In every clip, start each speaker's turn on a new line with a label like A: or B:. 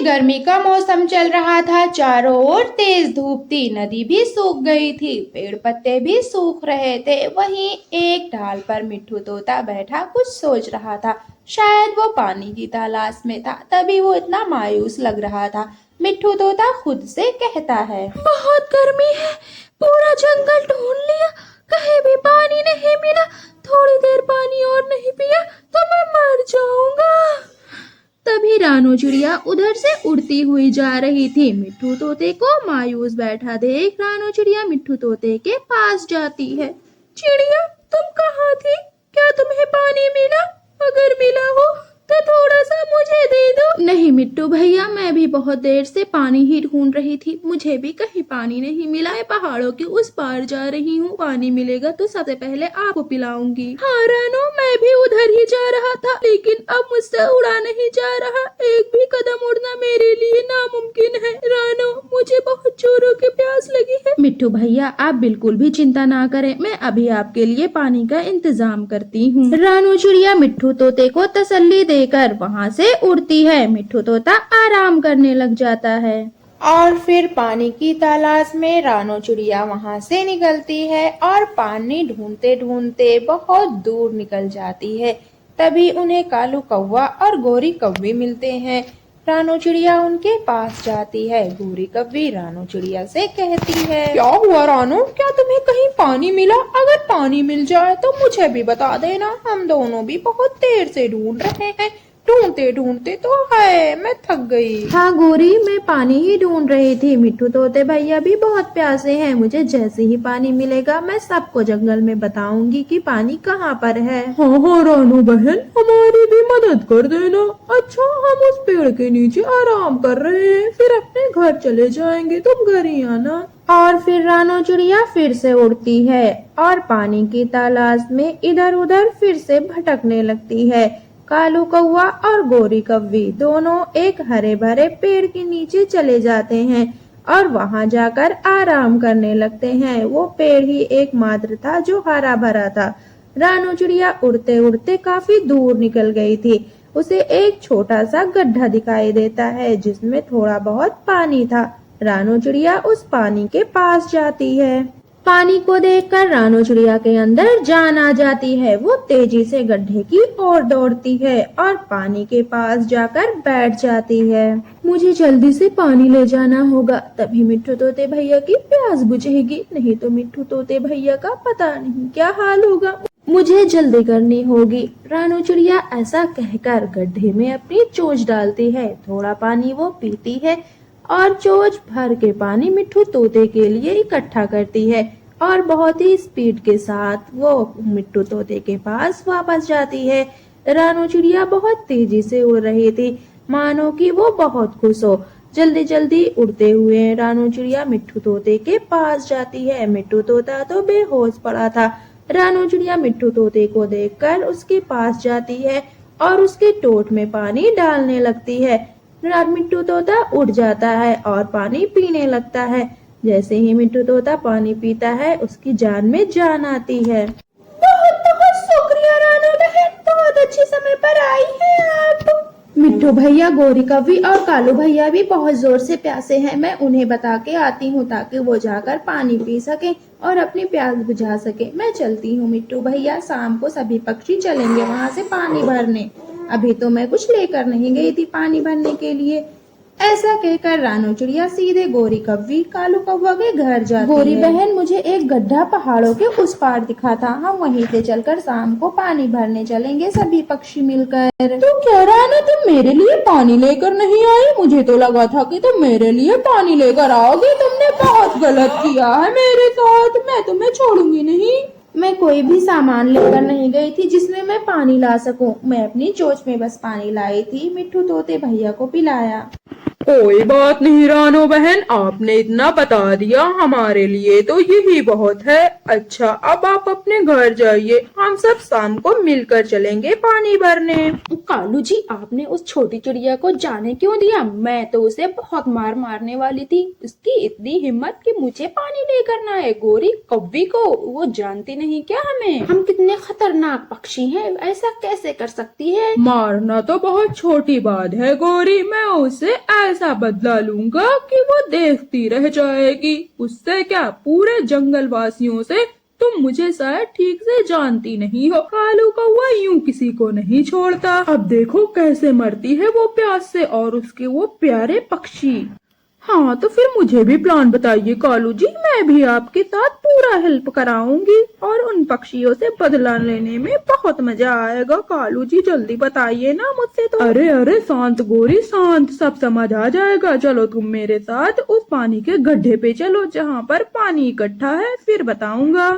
A: गर्मी का मौसम चल रहा था। चारों ओर तेज धूप थी, नदी भी सूख गई थी, पेड़ पत्ते भी सूख रहे थे। वहीं एक ढाल पर मिट्ठू तोता बैठा कुछ सोच रहा था। शायद वो पानी की तलाश में था, तभी वो इतना मायूस लग रहा था। मिट्ठू तोता खुद से कहता है,
B: बहुत गर्मी है, पूरा जंगल ढूंढ लिया, कहीं भी पानी नहीं मिला। थोड़ी देर पानी और नहीं पिया तो मैं मर जाऊंगा। तभी रानू चिड़िया उधर से उड़ती हुई जा रही थी। मिट्ठू तोते को मायूस बैठा देख रानू चिड़िया मिट्ठू तोते के पास जाती है। चिड़िया, तुम कहाँ थी? क्या तुम्हें पानी मिला? अगर मिला हो तो थोड़ा सा मुझे दे दो। नहीं मिट्टू भैया, मैं भी बहुत देर से पानी ही ढूंढ रही थी, मुझे भी कहीं पानी नहीं मिला है। पहाड़ों के उस पार जा रही हूँ, पानी मिलेगा तो सबसे पहले आपको पिलाऊंगी। हाँ रानो, मैं भी उधर ही जा रहा था, लेकिन अब मुझसे उड़ा नहीं जा रहा। एक भी कदम उड़ना मेरे लिए नामुमकिन है। रानो, मुझे बहुत जोरों की प्यास लगी है। मिट्टू भैया, आप बिल्कुल भी चिंता ना करें, मैं अभी आपके लिए पानी का इंतजाम करती हूँ। रानू चिड़िया मिट्ठू तोते को तसल्ली देकर वहाँ से उड़ती है। मिट्ठू तोता आराम करने लग जाता है।
A: और फिर पानी की तलाश में रानो चिड़िया वहां से निकलती है और पानी ढूंढते ढूंढते बहुत दूर निकल जाती है। तभी उन्हें कालू कौवा और गोरी कौवी मिलते हैं। रानो चिड़िया उनके पास जाती है। गोरी कौवी रानो चिड़िया से कहती है, क्या हुआ रानो, क्या तुम्हें कहीं पानी मिला? अगर पानी मिल जाए तो मुझे भी बता देना, हम दोनों भी बहुत देर से ढूंढ रहे हैं। ढूंढते ढूंढते तो है मैं थक गई।
B: हाँ गोरी, मैं पानी ही ढूंढ रही थी। मिट्ठू तोते भैया भी बहुत प्यासे हैं। मुझे जैसे ही पानी मिलेगा मैं सबको जंगल में बताऊंगी कि पानी कहाँ पर है।
C: हाँ हाँ रानू बहन, हमारी भी मदद कर देना। अच्छा, हम उस पेड़ के नीचे आराम कर रहे हैं, फिर अपने घर चले जाएंगे, तुम घर ही आना।
B: और फिर रानो चिड़िया फिर से उड़ती है और पानी की तलाश में इधर उधर फिर से भटकने लगती है। कालू कौवा और गोरी कौवी दोनों एक हरे भरे पेड़ के नीचे चले जाते हैं और वहां जाकर आराम करने लगते हैं। वो पेड़ ही एकमात्र था जो हरा भरा था। रानू चिड़िया उड़ते उड़ते काफी दूर निकल गई थी। उसे एक छोटा सा गड्ढा दिखाई देता है जिसमें थोड़ा बहुत पानी था। रानू चिड़िया उस पानी के पास जाती है। पानी को देखकर रानू चिड़िया के अंदर जान आ जाती है। वो तेजी से गड्ढे की ओर दौड़ती है और पानी के पास जाकर बैठ जाती है। मुझे जल्दी से पानी ले जाना होगा, तभी मिट्ठू तोते भैया की प्यास बुझेगी, नहीं तो मिट्ठू तोते भैया का पता नहीं क्या हाल होगा। मुझे जल्दी करनी होगी। रानू चिड़िया ऐसा कहकर गड्ढे में अपनी चोंच डालती है। थोड़ा पानी वो पीती है और चोंच भर के पानी मिट्ठू तोते के लिए इकट्ठा करती है और बहुत ही स्पीड के साथ वो मिट्ठू तोते के पास वापस जाती है। रानू चिड़िया बहुत तेजी से उड़ रही थी, मानो कि वो बहुत खुश हो। जल्दी जल्दी उड़ते हुए रानू चिड़िया मिट्ठू तोते के पास जाती है। मिट्ठू तोता तो बेहोश पड़ा था। रानू चिड़िया मिट्ठू तोते को देखकर उसके पास जाती है और उसके टोट में पानी डालने लगती है। मिट्ठू तोता उड़ जाता है और पानी पीने लगता है। जैसे ही मिट्ठू तोता पानी पीता है, उसकी जान में जान आती है।
A: बहुत बहुत शुक्रिया रानो बहन, बहुत अच्छे समय पर आई हैं आप।
B: मिट्ठू भैया, गोरी कौवी और कालू भैया भी बहुत जोर से प्यासे हैं। मैं उन्हें बता के आती हूँ ताकि वो जाकर पानी पी सके और अपनी प्यास बुझा सके। मैं चलती हूँ मिट्टू भैया, शाम को सभी पक्षी चलेंगे वहां से पानी भरने। अभी तो मैं कुछ लेकर नहीं गई थी पानी भरने के लिए। ऐसा कहकर रानू चिड़िया सीधे गोरी कौवी कालू कौवा के घर जाती है।
A: गोरी बहन, मुझे एक गड्ढा पहाड़ों के उस पार दिखा था, हम वहीं से चलकर शाम को पानी भरने चलेंगे सभी पक्षी मिलकर।
C: तो क्या रानू, तुम मेरे लिए पानी लेकर नहीं आई? मुझे तो लगा था कि तुम मेरे लिए पानी लेकर आओगी। तुमने बहुत गलत किया है मेरे साथ, मैं तुम्हें छोड़ूंगी नहीं।
B: मैं कोई भी सामान लेकर नहीं गई थी जिसमें मैं पानी ला सकूं। मैं अपनी चोंच में बस पानी लाई थी, मिट्ठू तोते भैया को पिलाया।
C: कोई बात नहीं रानो बहन, आपने इतना बता दिया हमारे लिए तो यही बहुत है। अच्छा अब आप अपने घर जाइए, हम सब शाम को मिलकर चलेंगे पानी भरने।
D: कालू जी, आपने उस छोटी चिड़िया को जाने क्यों दिया? मैं तो उसे बहुत मारने वाली थी। उसकी इतनी हिम्मत कि मुझे पानी लेकर ना आए। गोरी कौवी को वो जानती नहीं क्या हमें? हम कितने खतरनाक पक्षी हैं, ऐसा कैसे कर सकती है?
C: मारना तो बहुत छोटी बात है गौरी, मैं उसे ऐसा बदला लूंगा कि वो देखती रह जाएगी। उससे क्या, पूरे जंगल वासियों से तुम मुझे शायद ठीक से जानती नहीं हो। कालू कौवा यूं किसी को नहीं छोड़ता। अब देखो कैसे मरती है वो प्यास से, और उसके वो प्यारे पक्षी। हाँ तो फिर मुझे भी प्लान बताइए कालू जी, मैं भी आपके साथ पूरा हेल्प कराऊंगी और उन पक्षियों से बदला लेने में बहुत मजा आएगा। कालू जी जल्दी बताइए ना मुझसे तो। अरे शांत गोरी शांत, सब समझ आ जाएगा। चलो तुम मेरे साथ उस पानी के गड्ढे पे चलो जहाँ पर पानी इकट्ठा है, फिर बताऊंगा।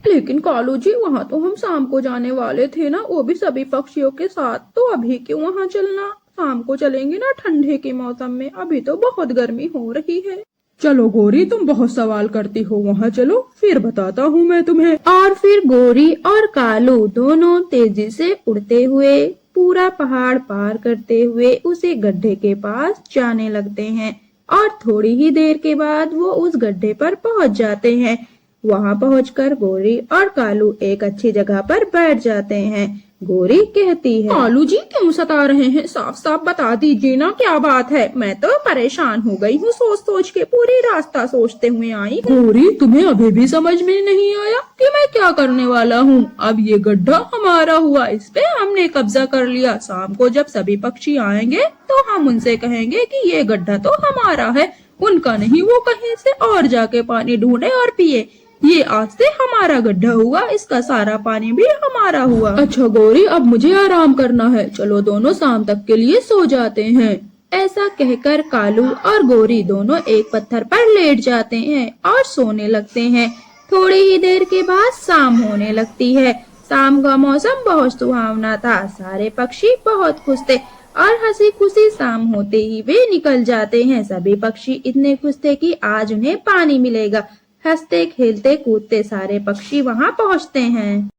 C: लेकिन कालू जी वहाँ तो हम शाम को जाने वाले थे ना, वो भी सभी पक्षियों के साथ, तो अभी क्यों वहाँ चलना? शाम को चलेंगे ना ठंडे के मौसम में, अभी तो बहुत गर्मी हो रही है। चलो गोरी तुम बहुत सवाल करती हो, वहाँ चलो फिर बताता हूँ मैं तुम्हें।
B: और फिर गोरी और कालू दोनों तेजी से उड़ते हुए पूरा पहाड़ पार करते हुए उसी गड्ढे के पास जाने लगते हैं। और थोड़ी ही देर के बाद वो उस गड्ढे पर पहुंच जाते हैं। वहां पहुंचकर गोरी और कालू एक अच्छी जगह पर बैठ जाते हैं। गोरी कहती है,
C: कालू जी क्यों सता रहे हैं, साफ साफ बता दीजिए ना क्या बात है। मैं तो परेशान हो गई हूँ, सोच सोच के पूरी रास्ता सोचते हुए आई। गोरी तुम्हें अभी भी समझ में नहीं आया कि मैं क्या करने वाला हूँ? अब ये गड्ढा हमारा हुआ, इस पे हमने कब्जा कर लिया। शाम को जब सभी पक्षी आएंगे तो हम उनसे कहेंगे कि ये गड्ढा तो हमारा है, उनका नहीं। वो कहीं से और जाके पानी ढूंढे और पिए। ये आज से हमारा गड्ढा हुआ, इसका सारा पानी भी हमारा हुआ। अच्छा गौरी अब मुझे आराम करना है, चलो दोनों शाम तक के लिए सो जाते हैं।
B: ऐसा कहकर कालू और गोरी दोनों एक पत्थर पर लेट जाते हैं और सोने लगते हैं। थोड़ी ही देर के बाद शाम होने लगती है। शाम का मौसम बहुत सुहावना था, सारे पक्षी बहुत खुश थे और हंसी खुशी शाम होते ही वे निकल जाते हैं। सभी पक्षी इतने खुश थे कि आज उन्हें पानी मिलेगा। हंसते खेलते कूदते सारे पक्षी वहां पहुंचते हैं।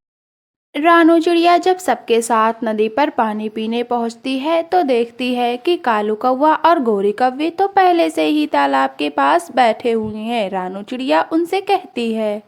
A: रानू चिड़िया जब सबके साथ नदी पर पानी पीने पहुंचती है तो देखती है कि कालू कौवा और गोरी कौवी तो पहले से ही तालाब के पास बैठे हुए हैं। रानू चिड़िया उनसे कहती है,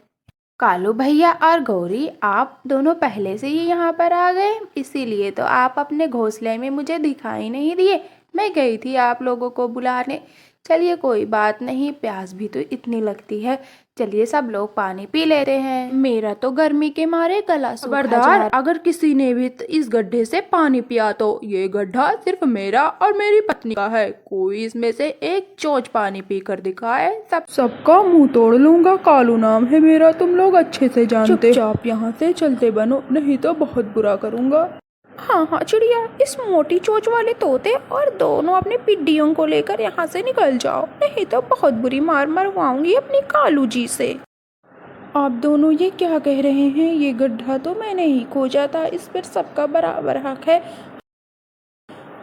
A: कालू भैया और गौरी आप दोनों पहले से ही यहाँ पर आ गए, इसीलिए तो आप अपने घोंसले में मुझे दिखाई नहीं दिए। मैं गई थी आप लोगों को बुलाने। चलिए कोई बात नहीं, प्यास भी तो इतनी लगती है। चलिए सब लोग पानी पी लेते हैं, मेरा तो गर्मी के मारे गला सूखा जा रहा है।
C: अगर किसी ने भी इस गड्ढे से पानी पिया तो ये गड्ढा सिर्फ मेरा और मेरी पत्नी का है। कोई इसमें से एक चोंच पानी पीकर दिखाए, सबका मुंह तोड़ लूंगा। कालू नाम है मेरा, तुम लोग अच्छे से जानते। चुपचाप यहाँ से चलते बनो, नहीं तो बहुत बुरा करूंगा।
A: हाँ चिड़िया, इस मोटी चोंच वाले तोते और दोनों अपने पिड्डियों को लेकर यहाँ से निकल जाओ, नहीं तो बहुत बुरी मार मरवाऊंगी अपनी कालू जी से। आप दोनों ये क्या कह रहे हैं? ये गड्ढा तो मैंने ही खोजा था, इस पर सबका बराबर हक है।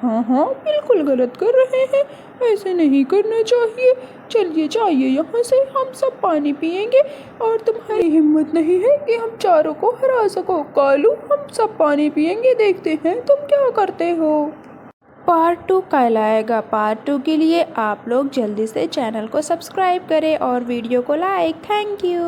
C: हाँ बिल्कुल गलत कर रहे हैं, ऐसे नहीं करना चाहिए। चलिए जाइए यहाँ से, हम सब पानी पिएंगे और तुम्हारी हिम्मत नहीं है कि हम चारों को हरा सको। कालू हम सब पानी पिएंगे, देखते हैं तुम क्या करते हो।
A: पार्ट 2 कल आएगा। पार्ट 2 के लिए आप लोग जल्दी से चैनल को सब्सक्राइब करें और वीडियो को लाइक। Thank you.